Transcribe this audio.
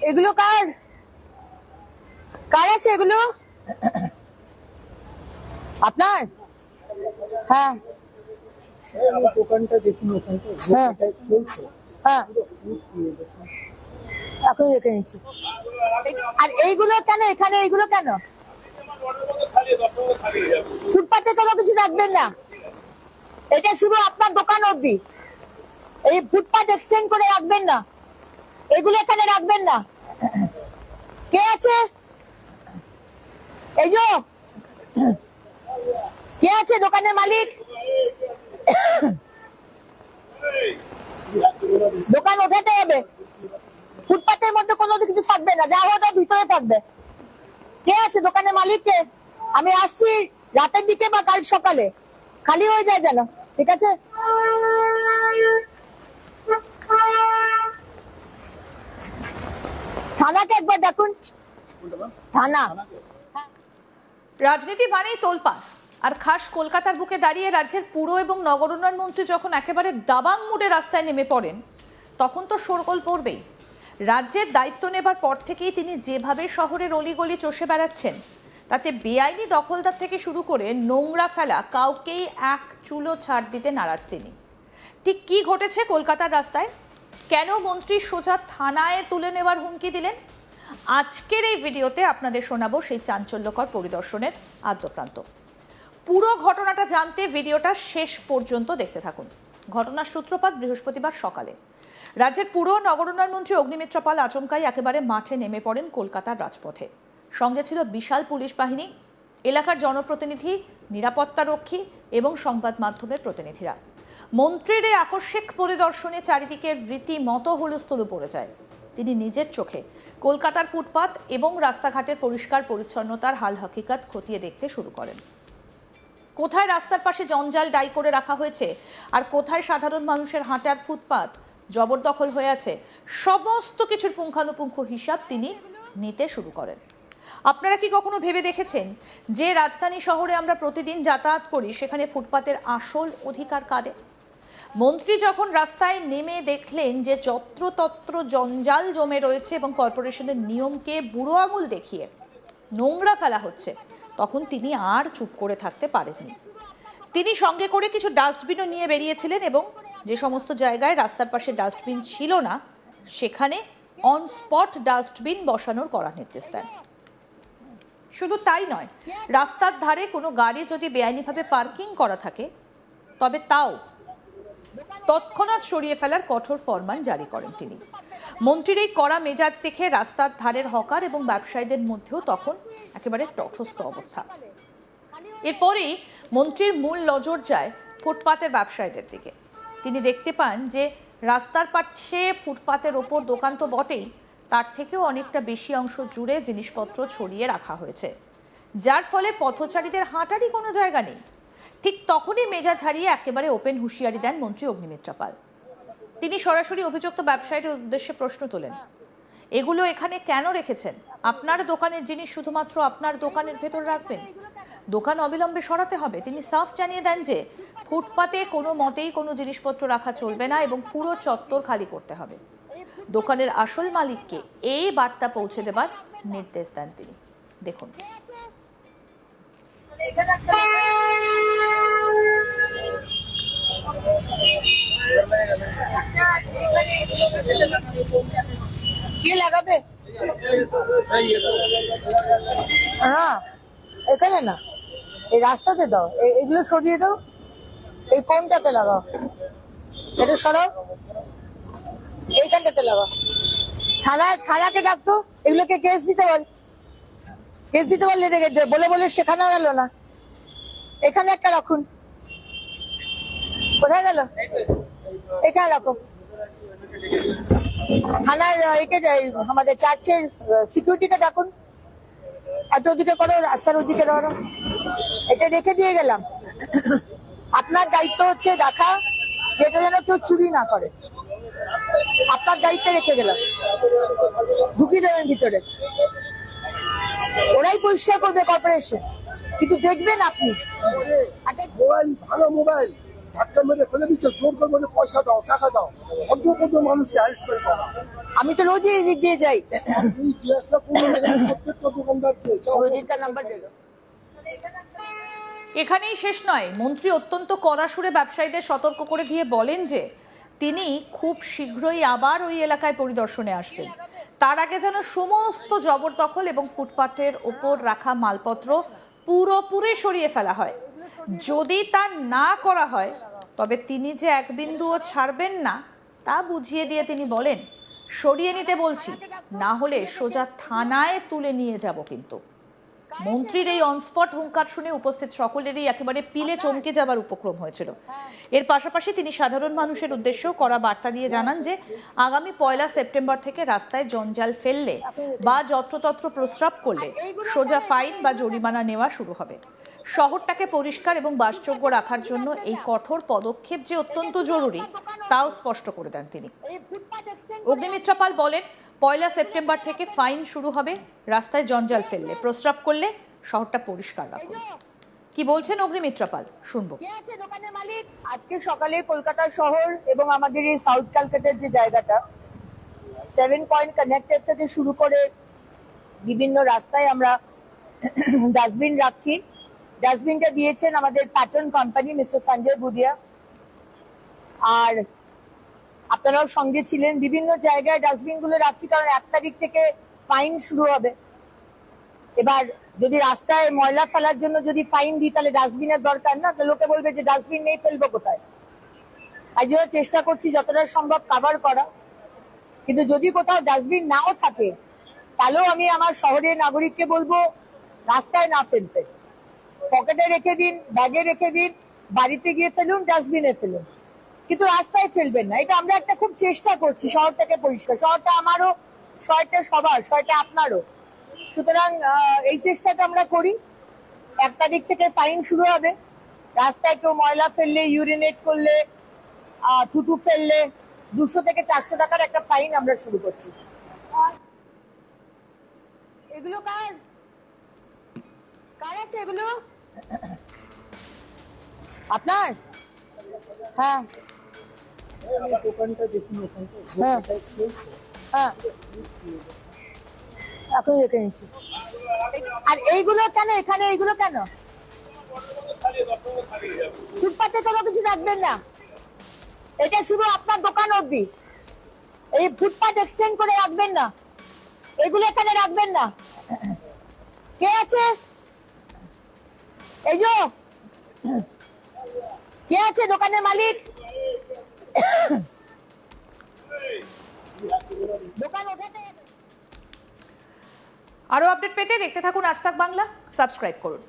এগুলো কার কার আছে এগুলো? আপনার? হ্যাঁ দোকানটা দেখুন, ওখানটা হ্যাঁ চলছে। হ্যাঁ এখন রেখে নিচ্ছি। আর এইগুলো কেন এখানে? এইগুলো কেন ফুটপাতে? কোনো কিছু রাখবেন না, এটা শুধু আপনার দোকান অবধি। এই ফুটপাত এক্সটেন্ড করে রাখবেন না, এগুলো এখানে রাখবেন না। কে আছে? এই যে কে আছে দোকানের মালিক? দোকান ওঠাতে হবে, ফুটপাতের মধ্যে কোনো কিছু থাকবে না, যা ওটা ভিতরে থাকবে। কে আছে দোকানের মালিক? কে? আমি আসছি রাতের দিকে বা কাল সকালে, খালি হয়ে যায় যেন। ঠিক আছে, থানাকে একবার দেখুন, থানা। রাজনীতি মানেই তোলপাড়, আর খাস কলকাতার বুকে দাঁড়িয়ে রাজ্যের পুর এবং নগর উন্নয়ন মন্ত্রী যখন একেবারে দাবাং মুডে রাস্তায় নেমে পড়েন, তখন তো শোরগোল পড়বেই। রাজ্যের দায়িত্ব নেবার পর থেকেই তিনি যেভাবে শহরের অলিগলি চষে বেড়াচ্ছেন, তাতে বেআইনি দখলদার থেকে শুরু করে নোংরা ফেলা কাউকেই এক চুলো ছাড় দিতে নারাজ তিনি। ঠিক কী ঘটেছে কলকাতার রাস্তায়? কেন মন্ত্রী সোজা থানায় তুলে নেওয়ার হুমকি দিলেন? আজকের এই ভিডিওতে আপনাদের শোনাবো সেই চাঞ্চল্যকর পরিদর্শনের আদ্যপ্রান্ত। পুরো ঘটনাটা জানতে ভিডিওটা শেষ পর্যন্ত দেখতে থাকুন। ঘটনার সূত্রপাত বৃহস্পতিবার সকালে। রাজ্যের পুর নগর উন্নয়ন মন্ত্রী অগ্নিমিত্র পাল আচমকাই একেবারে মাঠে নেমে পড়েন কলকাতার রাজপথে। সঙ্গে ছিল বিশাল পুলিশ বাহিনী, এলাকার জনপ্রতিনিধি, নিরাপত্তারক্ষী এবং সংবাদ মাধ্যমের প্রতিনিধিরা। মন্ত্রীর এই আকস্মিক পরিদর্শনে চারিদিকে রীতিমতো হুলস্থুল পড়ে যায়। তিনি নিজের চোখে কলকাতার ফুটপাত এবং রাস্তাঘাটের পরিষ্কার পরিচ্ছন্নতার হাল হকিকত খতিয়ে দেখতে শুরু করেন। কোথায় রাস্তার পাশে জঞ্জাল ডাই করে রাখা হয়েছে আর কোথায় সাধারণ মানুষের হাঁটার ফুটপাত জবরদখল হয়ে আছে, সমস্ত কিছুর পুঙ্খানুপুঙ্খ হিসাব তিনি নিতে শুরু করেন। আপনারা কি কখনো ভেবে দেখেছেন যে রাজধানী শহরে আমরা প্রতিদিন যাতায়াত করি, সেখানে ফুটপাতের আসল অধিকার কাদের? মন্ত্রী যখন রাস্তায় নেমে দেখলেন যে যত্রতত্র জঞ্জাল জমে রয়েছে এবং কর্পোরেশনের নিয়মকে বুড়ো আঙুল দেখিয়ে নোংরা ফেলা হচ্ছে, তখন তিনি আর চুপ করে থাকতে পারেননি। তিনি সঙ্গে করে কিছু ডাস্টবিনও নিয়ে বেরিয়েছিলেন এবং যে সমস্ত জায়গায় রাস্তার পাশে ডাস্টবিন ছিল না, সেখানে অন স্পট ডাস্টবিন বসানোর কড়া নির্দেশ দেন। শুধু তাই নয়, রাস্তার ধারে কোনো গাড়ি যদি বেআইনিভাবে পার্কিং করা থাকে, তবে তাও তৎক্ষণাৎ সরিয়ে ফেলার কঠোর ফরমান জারি করেন তিনি। মন্ত্রীর এই কড়া মেজাজ দেখে রাস্তার ধারের হকার এবং ব্যবসায়ীদের মধ্যেও তখন একেবারে তটস্থ অবস্থা। এরপরেই মন্ত্রীর মূল নজর যায় ফুটপাতের ব্যবসায়ীদের দিকে। তিনি দেখতে পান যে রাস্তার পাশে ফুটপাতের ওপর দোকান তো বটেই, তার থেকেও অনেকটা বেশি অংশ জুড়ে জিনিসপত্র ছড়িয়ে রাখা হয়েছে, যার ফলে পথচারীদের হাঁটারই কোনো জায়গা নেই। ঠিক তখনই মেজাজ হারিয়ে একেবারে ওপেন হুঁশিয়ারি দেন মন্ত্রী অগ্নিমিত্র পাল। তিনি সরাসরি অভিযুক্ত ব্যবসায়ীদের উদ্দেশ্যে প্রশ্ন তোলেন, এগুলো এখানে কেন রেখেছেন? আপনার দোকানের জিনিস শুধুমাত্র আপনার দোকানের ভেতর রাখবেন, দোকান অবিলম্বে সরাতে হবে। তিনি সাফ জানিয়ে দেন যে ফুটপাতে কোনো মতেই কোনো জিনিসপত্র রাখা চলবে না এবং পুরো চত্বর খালি করতে হবে। দোকানের আসল মালিককে এই বার্তা পৌঁছে দেবার নির্দেশ দেন তিনি। দেখুন। কে লাগাবে? হ্যাঁ, এখানে না, এই রাস্তাতে দাও, এগুলো সরিয়ে দাও। এই কোনটাতে লাগাও? এটা সরাও, এইখানটাতে লাগাও। থানাকে ডাকতো, এগুলোকে কেস দিতে বল। কেস দিতে পারলে দেখে বলে বলে শেখানো গেল না। এখানে একটা রাখুন। কোথায় গেল? এখানে রাখো। থানার আমাদের চার্চের সিকিউরিটিকে ডাকুন, একটা ওদিকে করো, রাস্তার ওদিকে করো। এটা রেখে দিয়ে গেলাম। আপনার দায়িত্ব হচ্ছে দেখা যেটা যেন কেউ চুরি না করে, আপনার দায়িত্বে রেখে গেলাম। ঢুকিয়ে দেবেন ভিতরে, ওরাই পরিষ্কার করবে কর্পোরেশন, কিন্তু দেখবেন আপনি মোবাইল, ভালো মোবাইল, ধাক্কা মেরে ফেলে দিচ্ছে, জোর করে বলে পয়সা দাও, টাকা দাও। অন্য কত মানুষকে হ্যারেস করে করা। আমি তো রোজই এদিক দিয়ে যাই। তুমি জিজ্ঞাসা করুন প্রত্যেকটা দোকানদারকে, সুরজিৎ का নাম্বার দে দাও। এখানেই শেষ নয়, মন্ত্রী অত্যন্ত কড়া সুরে ব্যবসায়ীদের সতর্ক করে দিয়ে বলেন যে তিনি খুব শীঘ্রই আবার ওই এলাকায় পরিদর্শনে আসবেন। তার আগে যেন সমস্ত জবরদখল এবং ফুটপাথের ওপর রাখা মালপত্র পুরোপুরি সরিয়ে ফেলা হয়। যদি তা না করা হয় তবে তিনি যে এক বিন্দুও ছাড়বেন না তা বুঝিয়ে দিয়ে তিনি বলেন, সরিয়ে নিতে বলছি, না হলে সোজা থানায় তুলে নিয়ে যাব। কিন্তু মন্ত্রীর এই অনস্পট হুঙ্কার শুনে উপস্থিত সকলেরই একেবারে পিলে চমকে যাবার উপক্রম হয়েছিল। এর পাশাপাশি তিনি সাধারণ মানুষের উদ্দেশ্যেও কড়া বার্তা দিয়ে জানান যে আগামী 1 সেপ্টেম্বর থেকে রাস্তায় জঞ্জাল ফেললে বা যত্রতত্র প্রস্রাব করলে সোজা ফাইন বা জরিমানা নেওয়া শুরু হবে। শহরটাকে পরিষ্কার এবং বাসযোগ্য রাখার জন্য এই কঠোর পদক্ষেপ যে অত্যন্ত জরুরি তাও স্পষ্ট করে দেন তিনি। অগ্নিমিত্রা পাল বলেন, 1 সেপ্টেম্বর থেকে ফাইন শুরু হবে রাস্তায় জঞ্জাল ফেললে, প্রস্রাব করলে শহরটা পরিষ্কার রাখুন। কি বলছেন অগ্নিমিত্রা পাল, শুনবো। কে আছে দোকানের মালিক? আজকে সকালে কলকাতা শহর এবং আমাদের এই সাউথ ক্যালকাটার যে জায়গাটা 7 পয়েন্ট কানেক্টেড থেকে শুরু করে বিভিন্ন রাস্তায় আমরা ডাস্টবিন রাখছি। ডাস্টবিনটা দিয়েছেন আমাদের প্যাটার্ন কোম্পানি মিস্টার সঞ্জয় বুদিয়া, আর আপনারাও সঙ্গে ছিলেন। বিভিন্ন জায়গায় ডাস্টবিন গুলো রাখছি কারণ 1 তারিখ থেকে ফাইন শুরু হবে। এবার যদি রাস্তায় ময়লা ফেলার জন্য যদি ফাইন দিই তাহলে ডাস্টবিনের দরকার না, তো লোকে বলবে যে ডাস্টবিন নেই, ফেলবো কোথায়। তাই জন্য চেষ্টা করছি যতটা সম্ভব কভার করা। কিন্তু যদি কোথাও ডাস্টবিন নাও থাকে তাহলেও আমি আমার শহরের নাগরিককে বলবো রাস্তায় না ফেলতে, পকেটে রেখে দিন, ব্যাগে রেখে দিন, বাড়িতে গিয়ে ফেলুন, ডাস্টবিনে ফেলুন, কিন্তু রাস্তায় ফেলবেন না। এটা আমরা একটা খুব চেষ্টা করছি শহরটাকে পরিষ্কার। শহরটা আমারও, শহরটা সবার, শহরটা আপনারও। সুতরাং এই চেষ্টাটা আমরা করি। 1 তারিখ থেকে ফাইন শুরু হবে। রাস্তায় কেউ ময়লা ফেললে, ইউরিনেট করলে, থুতু ফেললে 200 থেকে 400 টাকার একটা ফাইন আমরা শুরু করছি। এগুলো কার কার আছে? এগুলো আপনার? হ্যাঁ দোকানটা দেখুন ওখানটা। হ্যাঁ হ্যাঁ, এখন রেখে নিচ্ছি। আর এইগুলো কেন এখানে? এইগুলো কেন ফুটপাতে? কোনো কিছু রাখবেন না, এটা শুধু আপনার দোকান অবধি। এই ফুটপাত এক্সটেন্ড করে রাখবেন না, এগুলো এখানে রাখবেন না। কে আছে? এই যে কে আছে দোকানের মালিক? দোকান ওঠাতে। আরো আপডেট পেতে দেখতে থাকুন আজ তাক বাংলা, সাবস্ক্রাইব করুন।